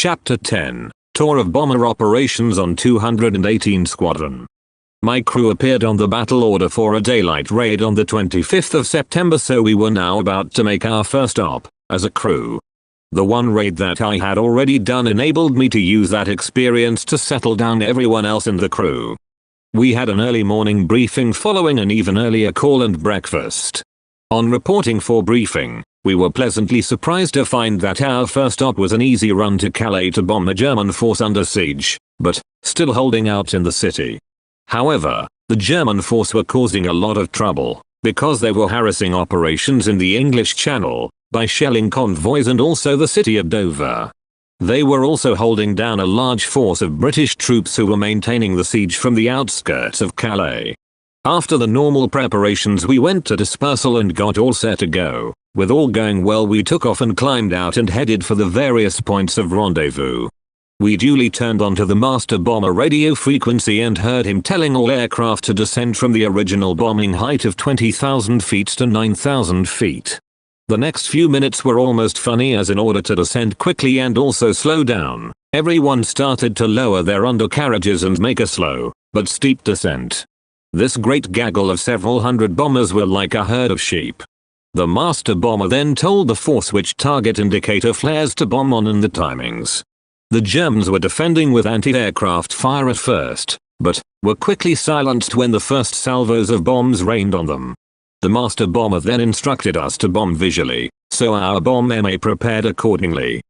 Chapter 10, Tour of Bomber Operations on 218 Squadron. My crew appeared on the battle order for a daylight raid on the 25th of September, so we were now about to make our first op, as a crew. The one raid that I had already done enabled me to use that experience to settle down everyone else in the crew. We had an early morning briefing following an even earlier call and breakfast. On reporting for briefing, we were pleasantly surprised to find that our first op was an easy run to Calais to bomb a German force under siege, but still holding out in the city. However, the German force were causing a lot of trouble, because they were harassing operations in the English Channel, by shelling convoys and also the city of Dover. They were also holding down a large force of British troops who were maintaining the siege from the outskirts of Calais. After the normal preparations, we went to dispersal and got all set to go. With all going well, we took off and climbed out and headed for the various points of rendezvous. We duly turned onto the master bomber radio frequency and heard him telling all aircraft to descend from the original bombing height of 20,000 feet to 9,000 feet. The next few minutes were almost funny, as in order to descend quickly and also slow down, everyone started to lower their undercarriages and make a slow, but steep descent. This great gaggle of several hundred bombers were like a herd of sheep. The master bomber then told the force which target indicator flares to bomb on and the timings. The Germans were defending with anti-aircraft fire at first, but were quickly silenced when the first salvos of bombs rained on them. The master bomber then instructed us to bomb visually, so our bomb MA prepared accordingly.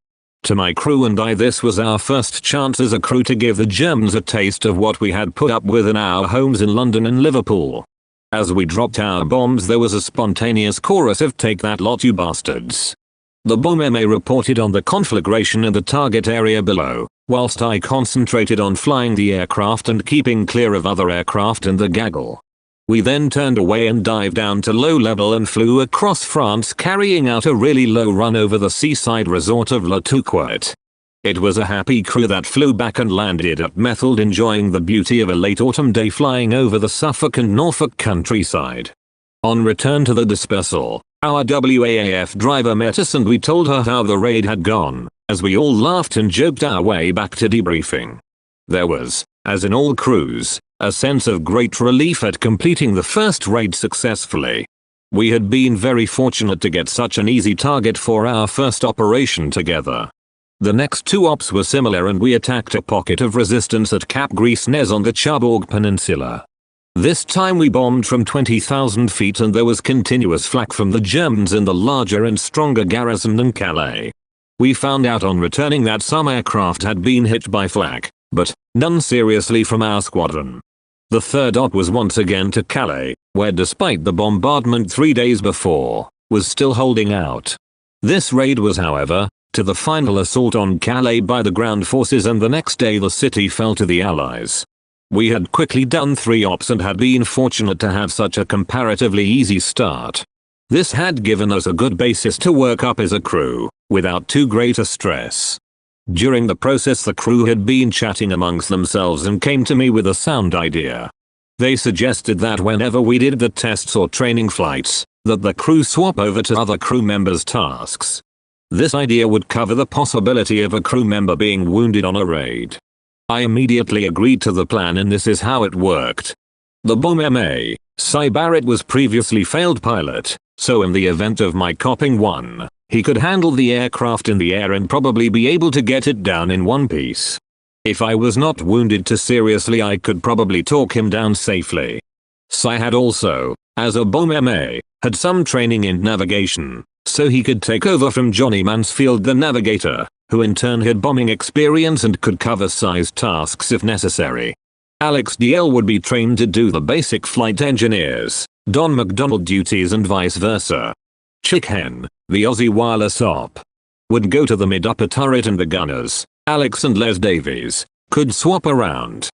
To my crew and I, this was our first chance as a crew to give the Germans a taste of what we had put up with in our homes in London and Liverpool. As we dropped our bombs, there was a spontaneous chorus of "Take that, lot you bastards." The bomb MA reported on the conflagration in the target area below, whilst I concentrated on flying the aircraft and keeping clear of other aircraft in the gaggle. We then turned away and dived down to low level and flew across France, carrying out a really low run over the seaside resort of La Touquet. It was a happy crew that flew back and landed at Metheld, enjoying the beauty of a late autumn day flying over the Suffolk and Norfolk countryside. On return to the dispersal, our R.A.A.F driver met us and we told her how the raid had gone, as we all laughed and joked our way back to debriefing. There was, as in all crews, a sense of great relief at completing the first raid successfully. We had been very fortunate to get such an easy target for our first operation together. The next two ops were similar, and we attacked a pocket of resistance at Cap Gris-Nez on the Cherbourg Peninsula. This time we bombed from 20,000 feet and there was continuous flak from the Germans in the larger and stronger garrison than Calais. We found out on returning that some aircraft had been hit by flak, but none seriously from our squadron. The third op was once again to Calais, where despite the bombardment 3 days before, was still holding out. This raid was, however, to the final assault on Calais by the ground forces, and the next day the city fell to the Allies. We had quickly done 3 ops and had been fortunate to have such a comparatively easy start. This had given us a good basis to work up as a crew, without too great a stress. During the process, the crew had been chatting amongst themselves and came to me with a sound idea. They suggested that whenever we did the tests or training flights, that the crew swap over to other crew members' tasks. This idea would cover the possibility of a crew member being wounded on a raid. I immediately agreed to the plan, and this is how it worked. The bomb MA, Cy Barrett, was previously failed pilot, so in the event of my copping one, he could handle the aircraft in the air and probably be able to get it down in one piece. If I was not wounded too seriously, I could probably talk him down safely. Cy had also, as a bomb MA, had some training in navigation, so he could take over from Johnny Mansfield, the navigator, who in turn had bombing experience and could cover Cy's tasks if necessary. Alex DL would be trained to do the basic flight engineers, Don McDonald duties, and vice versa. Chick Hen, the Aussie wireless op, would go to the mid-upper turret, and the gunners, Alex and Les Davies, could swap around.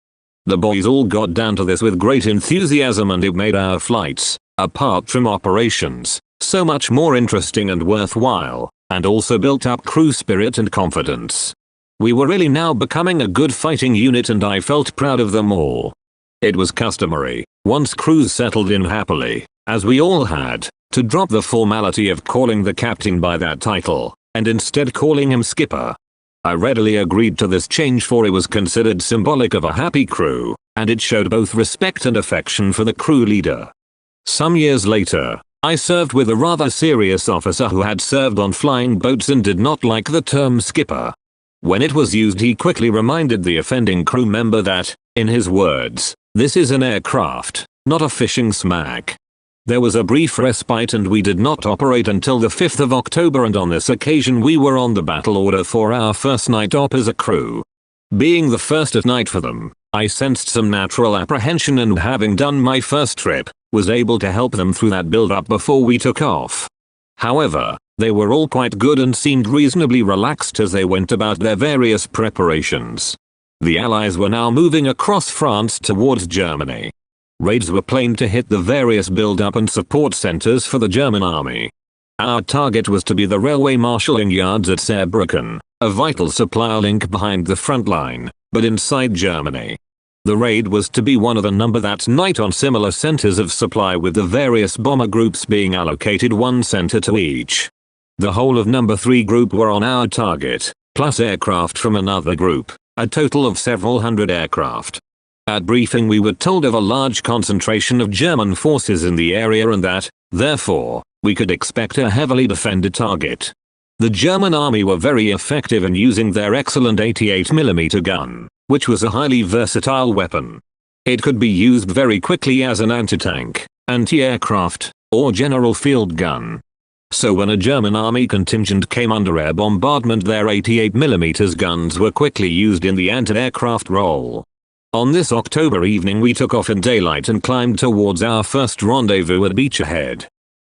The boys all got down to this with great enthusiasm, and it made our flights, apart from operations, so much more interesting and worthwhile, and also built up crew spirit and confidence. We were really now becoming a good fighting unit, and I felt proud of them all. It was customary, once crews settled in happily, as we all had, to drop the formality of calling the captain by that title, and instead calling him skipper. I readily agreed to this change, for it was considered symbolic of a happy crew, and it showed both respect and affection for the crew leader. Some years later, I served with a rather serious officer who had served on flying boats and did not like the term skipper. When it was used, he quickly reminded the offending crew member that, in his words, "This is an aircraft, not a fishing smack." There was a brief respite and we did not operate until the 5th of October, and on this occasion we were on the battle order for our first night op as a crew. Being the first at night for them, I sensed some natural apprehension, and having done my first trip, was able to help them through that build-up before we took off. However, they were all quite good and seemed reasonably relaxed as they went about their various preparations. The Allies were now moving across France towards Germany. Raids were planned to hit the various build-up and support centers for the German army. Our target was to be the railway marshalling yards at Saarbrücken, a vital supply link behind the front line, but inside Germany. The raid was to be one of a number that night on similar centers of supply, with the various bomber groups being allocated one center to each. The whole of number 3 group were on our target, plus aircraft from another group, a total of several hundred aircraft. At briefing we were told of a large concentration of German forces in the area and that, therefore, we could expect a heavily defended target. The German army were very effective in using their excellent 88mm gun, which was a highly versatile weapon. It could be used very quickly as an anti-tank, anti-aircraft, or general field gun. So when a German army contingent came under air bombardment, their 88mm guns were quickly used in the anti-aircraft role. On this October evening we took off in daylight and climbed towards our first rendezvous at Beachhead.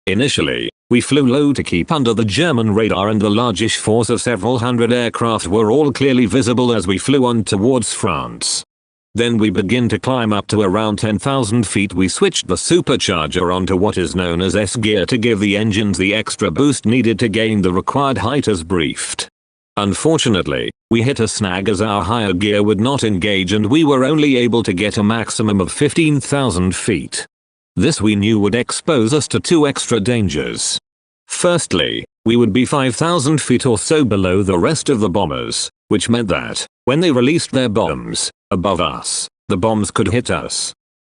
Initially, we flew low to keep under the German radar, and the largish force of several hundred aircraft were all clearly visible as we flew on towards France. Then we began to climb up to around 10,000 feet. We switched the supercharger onto what is known as S gear to give the engines the extra boost needed to gain the required height as briefed. Unfortunately, we hit a snag as our higher gear would not engage and we were only able to get a maximum of 15,000 feet. This we knew would expose us to 2 extra dangers. Firstly, we would be 5,000 feet or so below the rest of the bombers, which meant that, when they released their bombs, above us, the bombs could hit us.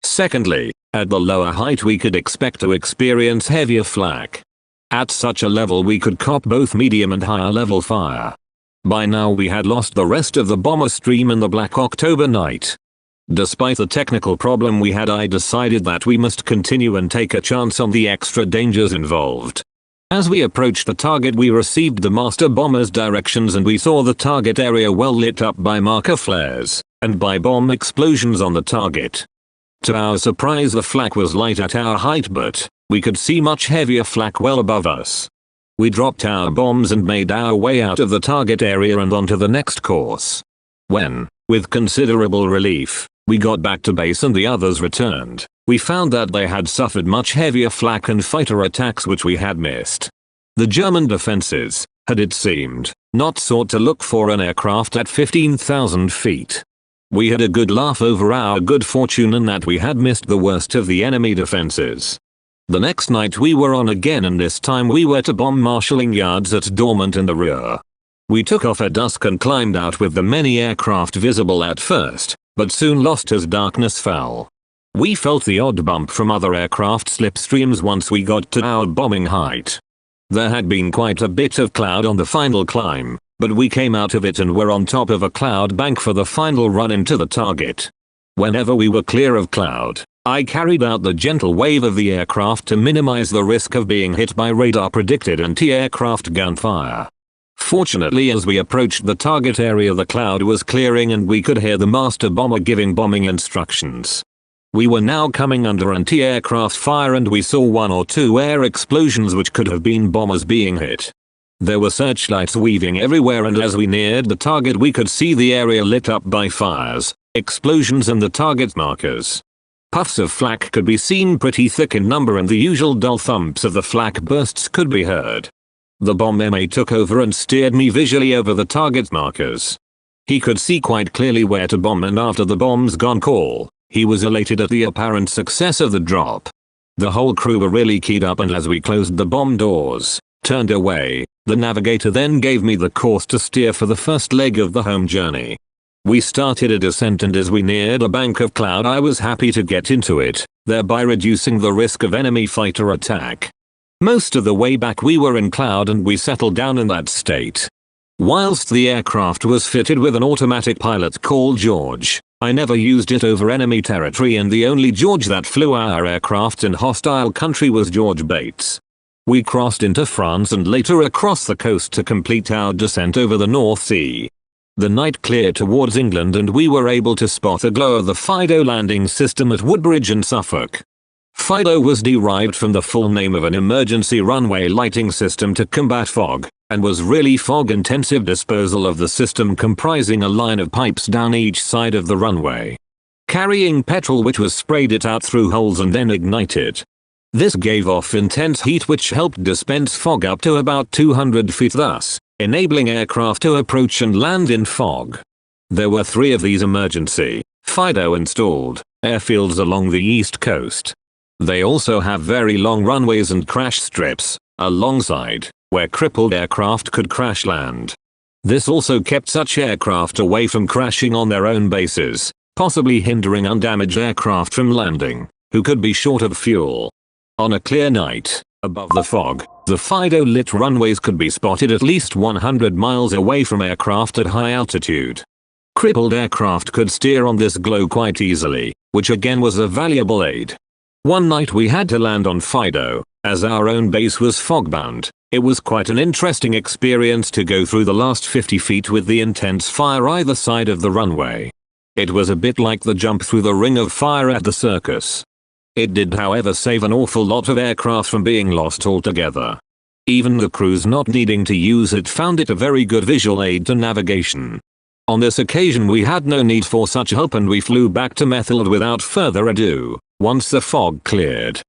Secondly, at the lower height we could expect to experience heavier flak. At such a level we could cop both medium and higher level fire. By now we had lost the rest of the bomber stream in the Black October night. Despite the technical problem we had, I decided that we must continue and take a chance on the extra dangers involved. As we approached the target we received the master bomber's directions and we saw the target area well lit up by marker flares, and by bomb explosions on the target. To our surprise the flak was light at our height, but we could see much heavier flak well above us. We dropped our bombs and made our way out of the target area and onto the next course. When, with considerable relief, we got back to base and the others returned, we found that they had suffered much heavier flak and fighter attacks which we had missed. The German defenses had, it seemed, not sought to look for an aircraft at 15,000 feet. We had a good laugh over our good fortune in that we had missed the worst of the enemy defenses. The next night we were on again, and this time we were to bomb marshalling yards at Dormant in the rear. We took off at dusk and climbed out with the many aircraft visible at first, but soon lost as darkness fell. We felt the odd bump from other aircraft slipstreams once we got to our bombing height. There had been quite a bit of cloud on the final climb, but we came out of it and were on top of a cloud bank for the final run into the target. Whenever we were clear of cloud, I carried out the gentle wave of the aircraft to minimize the risk of being hit by radar predicted anti-aircraft gunfire. Fortunately, as we approached the target area the cloud was clearing and we could hear the master bomber giving bombing instructions. We were now coming under anti-aircraft fire and we saw 1 or 2 air explosions which could have been bombers being hit. There were searchlights weaving everywhere, and as we neared the target we could see the area lit up by fires, explosions and the target markers. Puffs of flak could be seen pretty thick in number and the usual dull thumps of the flak bursts could be heard. The bomb MA took over and steered me visually over the target markers. He could see quite clearly where to bomb, and after the bomb's gone call, he was elated at the apparent success of the drop. The whole crew were really keyed up, and as we closed the bomb doors, Turned away, the navigator then gave me the course to steer for the first leg of the home journey. We started a descent, and as we neared a bank of cloud I was happy to get into it, thereby reducing the risk of enemy fighter attack. Most of the way back we were in cloud and we settled down in that state. Whilst the aircraft was fitted with an automatic pilot called George, I never used it over enemy territory, and the only George that flew our aircraft in hostile country was George Bates. We crossed into France and later across the coast to complete our descent over the North Sea. The night cleared towards England and we were able to spot the glow of the FIDO landing system at Woodbridge in Suffolk. FIDO was derived from the full name of an emergency runway lighting system to combat fog, and was really fog-intensive disposal of the system, comprising a line of pipes down each side of the runway, carrying petrol which was sprayed it out through holes and then ignited. This gave off intense heat which helped dispense fog up to about 200 feet, thus enabling aircraft to approach and land in fog. There were 3 of these emergency FIDO installed airfields along the east coast. They also have very long runways and crash strips alongside, where crippled aircraft could crash land. This also kept such aircraft away from crashing on their own bases, possibly hindering undamaged aircraft from landing, who could be short of fuel. On a clear night, above the fog, the FIDO-lit runways could be spotted at least 100 miles away from aircraft at high altitude. Crippled aircraft could steer on this glow quite easily, which again was a valuable aid. One night we had to land on FIDO, as our own base was fog-bound. It was quite an interesting experience to go through the last 50 feet with the intense fire either side of the runway. It was a bit like the jump through the ring of fire at the circus. It did however save an awful lot of aircraft from being lost altogether. Even the crews not needing to use it found it a very good visual aid to navigation. On this occasion we had no need for such help and we flew back to Metheld without further ado, once the fog cleared.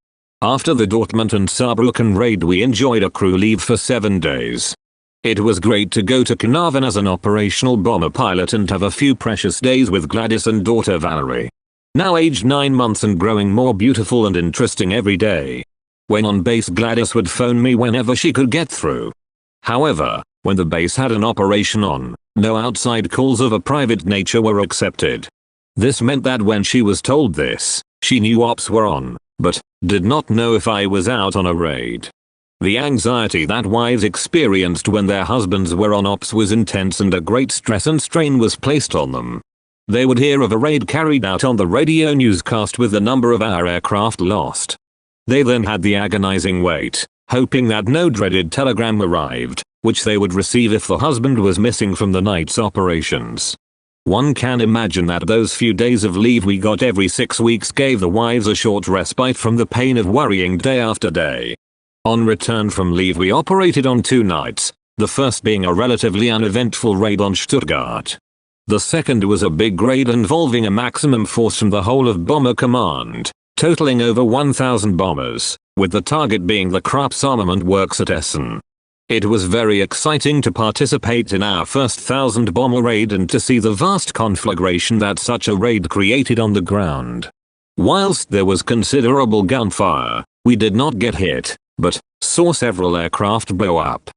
After the Dortmund and Saarbrücken raid we enjoyed a crew leave for 7 days. It was great to go to Carnarvon as an operational bomber pilot and have a few precious days with Gladys and daughter Valerie. Now aged 9 months and growing more beautiful and interesting every day. When on base Gladys would phone me whenever she could get through. However, when the base had an operation on, no outside calls of a private nature were accepted. This meant that when she was told this, she knew ops were on, but did not know if I was out on a raid. The anxiety that wives experienced when their husbands were on ops was intense and a great stress and strain was placed on them. They would hear of a raid carried out on the radio newscast with the number of our aircraft lost. They then had the agonizing wait, hoping that no dreaded telegram arrived, which they would receive if the husband was missing from the night's operations. One can imagine that those few days of leave we got every 6 weeks gave the wives a short respite from the pain of worrying day after day. On return from leave we operated on 2 nights, the first being a relatively uneventful raid on Stuttgart. The second was a big raid involving a maximum force from the whole of Bomber Command, totaling over 1,000 bombers, with the target being the Krupp's armament works at Essen. It was very exciting to participate in our first 1,000 bomber raid and to see the vast conflagration that such a raid created on the ground. Whilst there was considerable gunfire, we did not get hit, but saw several aircraft blow up.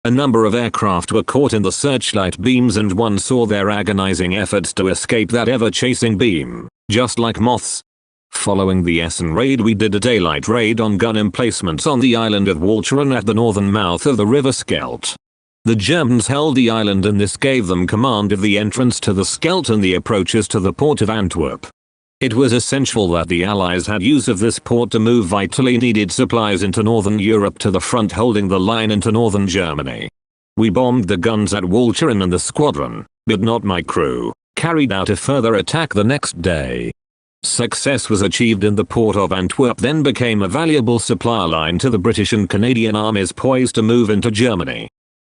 A number of aircraft were caught in the searchlight beams and one saw their agonizing efforts to escape that ever-chasing beam, just like moths. Following the Essen raid we did a daylight raid on gun emplacements on the island of Walcheren at the northern mouth of the River Scheldt. The Germans held the island and this gave them command of the entrance to the Scheldt and the approaches to the port of Antwerp. It was essential that the Allies had use of this port to move vitally needed supplies into northern Europe to the front holding the line into northern Germany. We bombed the guns at Walcheren and the squadron, but not my crew, carried out a further attack the next day. Success was achieved and the port of Antwerp then became a valuable supply line to the British and Canadian armies poised to move into Germany.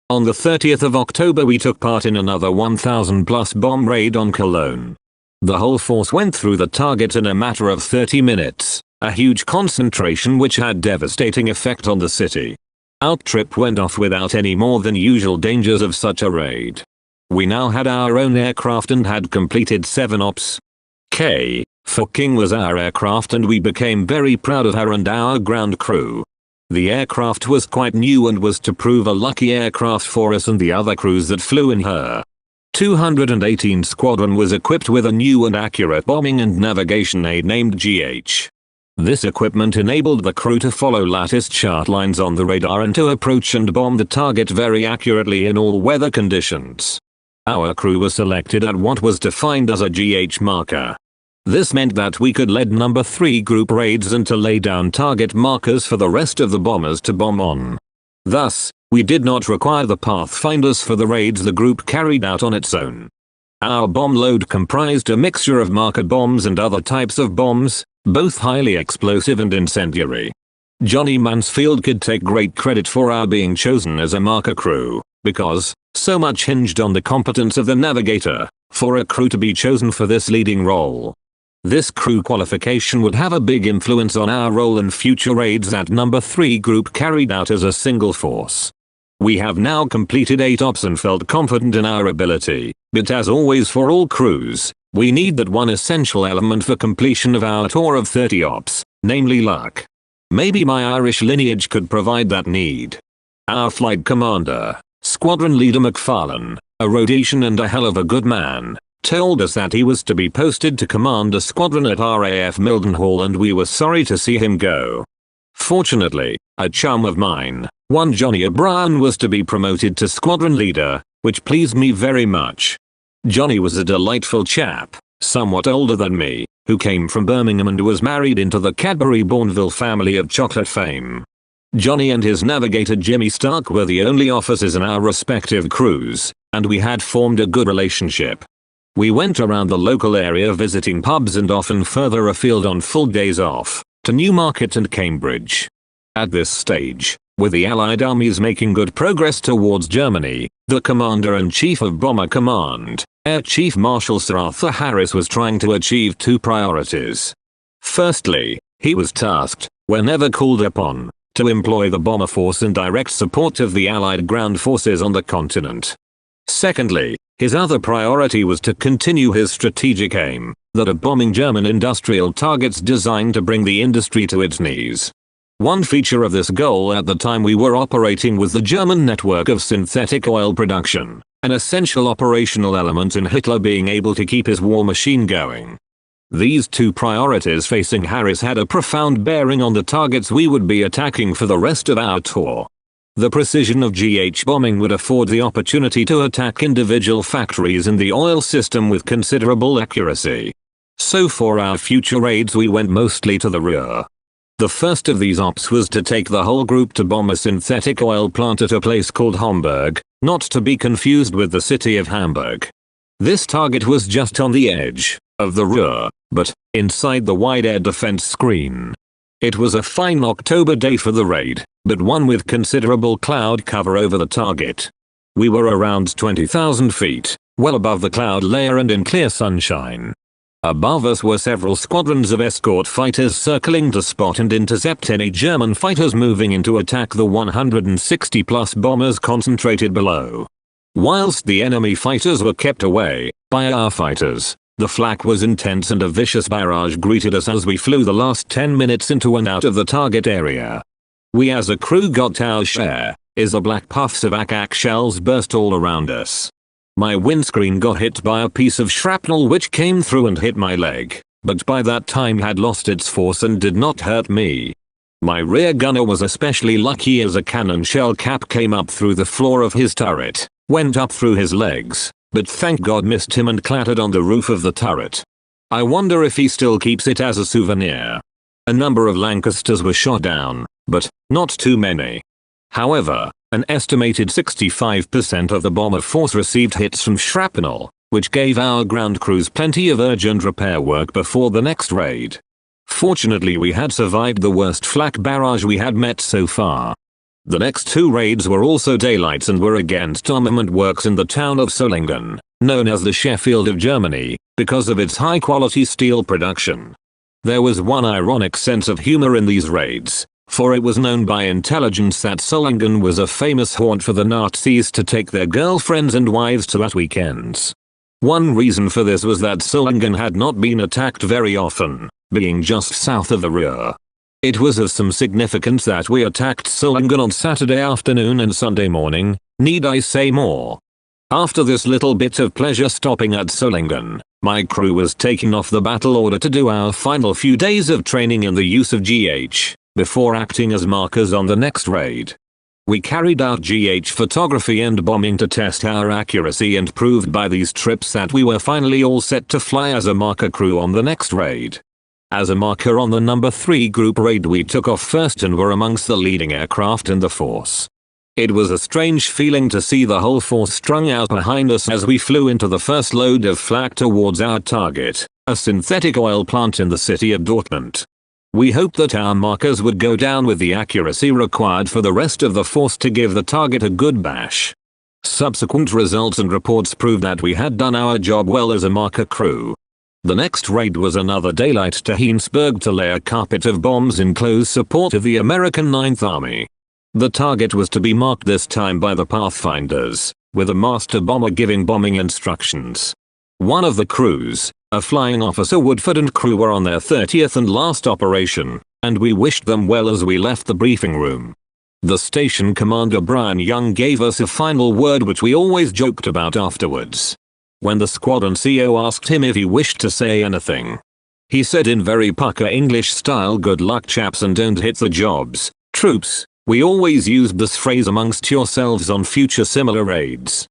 On the 30th of October we took part in another 1,000 plus bomb raid on Cologne. The whole force went through the target in a matter of 30 minutes, a huge concentration which had devastating effect on the city. Our trip went off without any more than usual dangers of such a raid. We now had our own aircraft and had completed 7 ops. K. for King was our aircraft and we became very proud of her and our ground crew. The aircraft was quite new and was to prove a lucky aircraft for us and the other crews that flew in her. 218 Squadron was equipped with a new and accurate bombing and navigation aid named GH. This equipment enabled the crew to follow lattice chart lines on the radar and to approach and bomb the target very accurately in all weather conditions. Our crew was selected at what was defined as a GH marker. This meant that we could lead number 3 group raids and to lay down target markers for the rest of the bombers to bomb on. Thus, we did not require the pathfinders for the raids the group carried out on its own. Our bomb load comprised a mixture of marker bombs and other types of bombs, both highly explosive and incendiary. Johnny Mansfield could take great credit for our being chosen as a marker crew, because so much hinged on the competence of the navigator for a crew to be chosen for this leading role. This crew qualification would have a big influence on our role in future raids that number 3 group carried out as a single force. We have now completed 8 ops and felt confident in our ability, but as always for all crews, we need that one essential element for completion of our tour of 30 ops, namely luck. Maybe my Irish lineage could provide that need. Our flight commander, Squadron Leader McFarlane, a Rhodesian and a hell of a good man, told us that he was to be posted to command a squadron at R.A.A.F. Mildenhall and we were sorry to see him go. Fortunately, a chum of mine, one Johnny O'Brien, was to be promoted to squadron leader, which pleased me very much. Johnny was a delightful chap, somewhat older than me, who came from Birmingham and was married into the Cadbury-Bourneville family of chocolate fame. Johnny and his navigator Jimmy Stark were the only officers in our respective crews, and we had formed a good relationship. We went around the local area visiting pubs and often further afield on full days off, to Newmarket and Cambridge. At this stage, with the Allied armies making good progress towards Germany, the Commander-in-Chief of Bomber Command, Air Chief Marshal Sir Arthur Harris, was trying to achieve 2 priorities. Firstly, he was tasked, whenever called upon, to employ the bomber force in direct support of the Allied ground forces on the continent. Secondly, his other priority was to continue his strategic aim, that of bombing German industrial targets designed to bring the industry to its knees. One feature of this goal at the time we were operating was the German network of synthetic oil production, an essential operational element in Hitler being able to keep his war machine going. These 2 priorities facing Harris had a profound bearing on the targets we would be attacking for the rest of our tour. The precision of GH bombing would afford the opportunity to attack individual factories in the oil system with considerable accuracy. So for our future raids we went mostly to the rear. The first of these ops was to take the whole group to bomb a synthetic oil plant at a place called Homburg, not to be confused with the city of Hamburg. This target was just on the edge of the Ruhr, but inside the wide air defense screen. It was a fine October day for the raid, but one with considerable cloud cover over the target. We were around 20,000 feet, well above the cloud layer and in clear sunshine. Above us were several squadrons of escort fighters circling to spot and intercept any German fighters moving in to attack the 160 plus bombers concentrated below. Whilst the enemy fighters were kept away by our fighters, the flak was intense and a vicious barrage greeted us as we flew the last 10 minutes into and out of the target area. We as a crew got our share, as the black puffs of AK shells burst all around us. My windscreen got hit by a piece of shrapnel which came through and hit my leg, but by that time had lost its force and did not hurt me. My rear gunner was especially lucky as a cannon shell cap came up through the floor of his turret, went up through his legs, but thank God missed him and clattered on the roof of the turret. I wonder if he still keeps it as a souvenir. A number of Lancasters were shot down, but not too many. However, an estimated 65% of the bomber force received hits from shrapnel, which gave our ground crews plenty of urgent repair work before the next raid. Fortunately we had survived the worst flak barrage we had met so far. The next 2 raids were also daylights and were against armament works in the town of Solingen, known as the Sheffield of Germany, because of its high-quality steel production. There was one ironic sense of humor in these raids, for it was known by intelligence that Solingen was a famous haunt for the Nazis to take their girlfriends and wives to at weekends. One reason for this was that Solingen had not been attacked very often, being just south of the Ruhr. It was of some significance that we attacked Solingen on Saturday afternoon and Sunday morning. Need I say more? After this little bit of pleasure stopping at Solingen, my crew was taken off the battle order to do our final few days of training in the use of GH, before acting as markers on the next raid. We carried out GH photography and bombing to test our accuracy and proved by these trips that we were finally all set to fly as a marker crew on the next raid. As a marker on the number 3 group raid we took off first and were amongst the leading aircraft in the force. It was a strange feeling to see the whole force strung out behind us as we flew into the first load of flak towards our target, a synthetic oil plant in the city of Dortmund. We hoped that our markers would go down with the accuracy required for the rest of the force to give the target a good bash. Subsequent results and reports proved that we had done our job well as a marker crew. The next raid was another daylight to Heinsberg to lay a carpet of bombs in close support of the American 9th Army. The target was to be marked this time by the Pathfinders, with a master bomber giving bombing instructions. One of the crews, a flying officer Woodford and crew were on their 30th and last operation, and we wished them well as we left the briefing room. The station commander Brian Young gave us a final word which we always joked about afterwards. When the squadron CO asked him if he wished to say anything, he said in very pucker English style, "Good luck chaps and don't hit the jobs, troops." We always used this phrase amongst yourselves on future similar raids.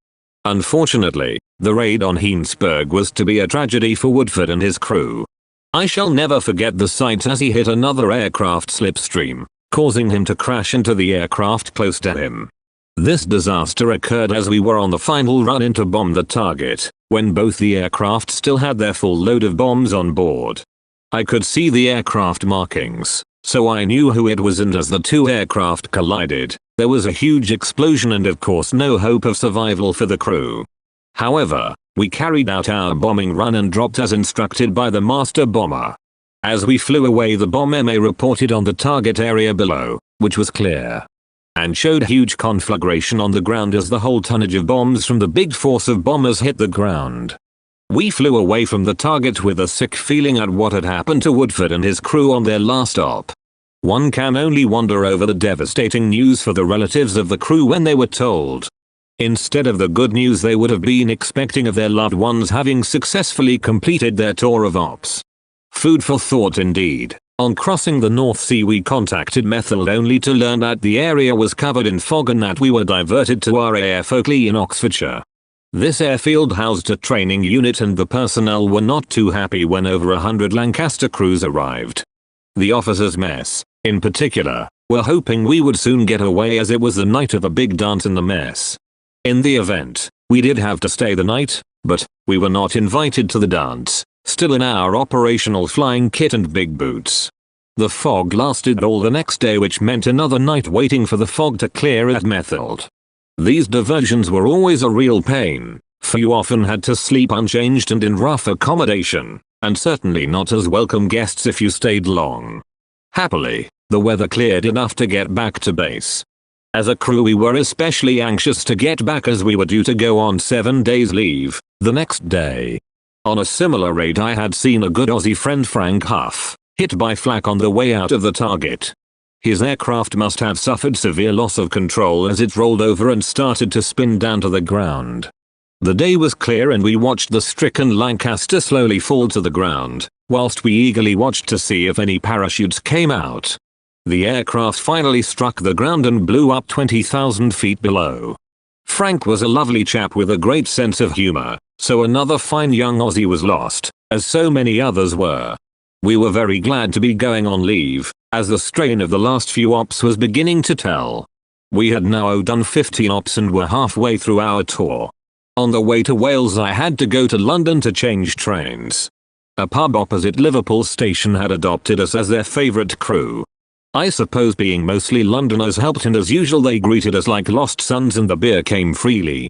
Unfortunately, the raid on Heinsberg was to be a tragedy for Woodford and his crew. I shall never forget the sight as he hit another aircraft slipstream, causing him to crash into the aircraft close to him. This disaster occurred as we were on the final run in to bomb the target, when both the aircraft still had their full load of bombs on board. I could see the aircraft markings, so I knew who it was, and as the two aircraft collided, there was a huge explosion and of course no hope of survival for the crew. However, we carried out our bombing run and dropped as instructed by the master bomber. As we flew away the bomb MA reported on the target area below, which was clear, and showed huge conflagration on the ground as the whole tonnage of bombs from the big force of bombers hit the ground. We flew away from the target with a sick feeling at what had happened to Woodford and his crew on their last op. One can only wonder over the devastating news for the relatives of the crew when they were told, instead of the good news they would have been expecting, of their loved ones having successfully completed their tour of ops. Food for thought indeed. On crossing the North Sea we contacted Methil only to learn that the area was covered in fog and that we were diverted to R.A.F. Oakley in Oxfordshire. This airfield housed a training unit and the personnel were not too happy when over 100 Lancaster crews arrived. The officers' mess, in particular, were hoping we would soon get away as it was the night of a big dance in the mess. In the event, we did have to stay the night, but we were not invited to the dance, still in our operational flying kit and big boots. The fog lasted all the next day, which meant another night waiting for the fog to clear at Methil. These diversions were always a real pain, for you often had to sleep unchanged and in rough accommodation, and certainly not as welcome guests if you stayed long. Happily, the weather cleared enough to get back to base. As a crew we were especially anxious to get back as we were due to go on 7 days leave, the next day. On a similar raid I had seen a good Aussie friend Frank Huff, hit by flak on the way out of the target. His aircraft must have suffered severe loss of control as it rolled over and started to spin down to the ground. The day was clear and we watched the stricken Lancaster slowly fall to the ground, whilst we eagerly watched to see if any parachutes came out. The aircraft finally struck the ground and blew up 20,000 feet below. Frank was a lovely chap with a great sense of humor, so another fine young Aussie was lost, as so many others were. We were very glad to be going on leave, as the strain of the last few ops was beginning to tell. We had now done 15 ops and were halfway through our tour. On the way to Wales I had to go to London to change trains. A pub opposite Liverpool station had adopted us as their favourite crew. I suppose being mostly Londoners helped, and as usual they greeted us like lost sons and the beer came freely.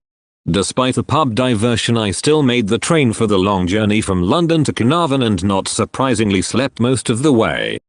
Despite the pub diversion I still made the train for the long journey from London to Carnarvon and not surprisingly slept most of the way.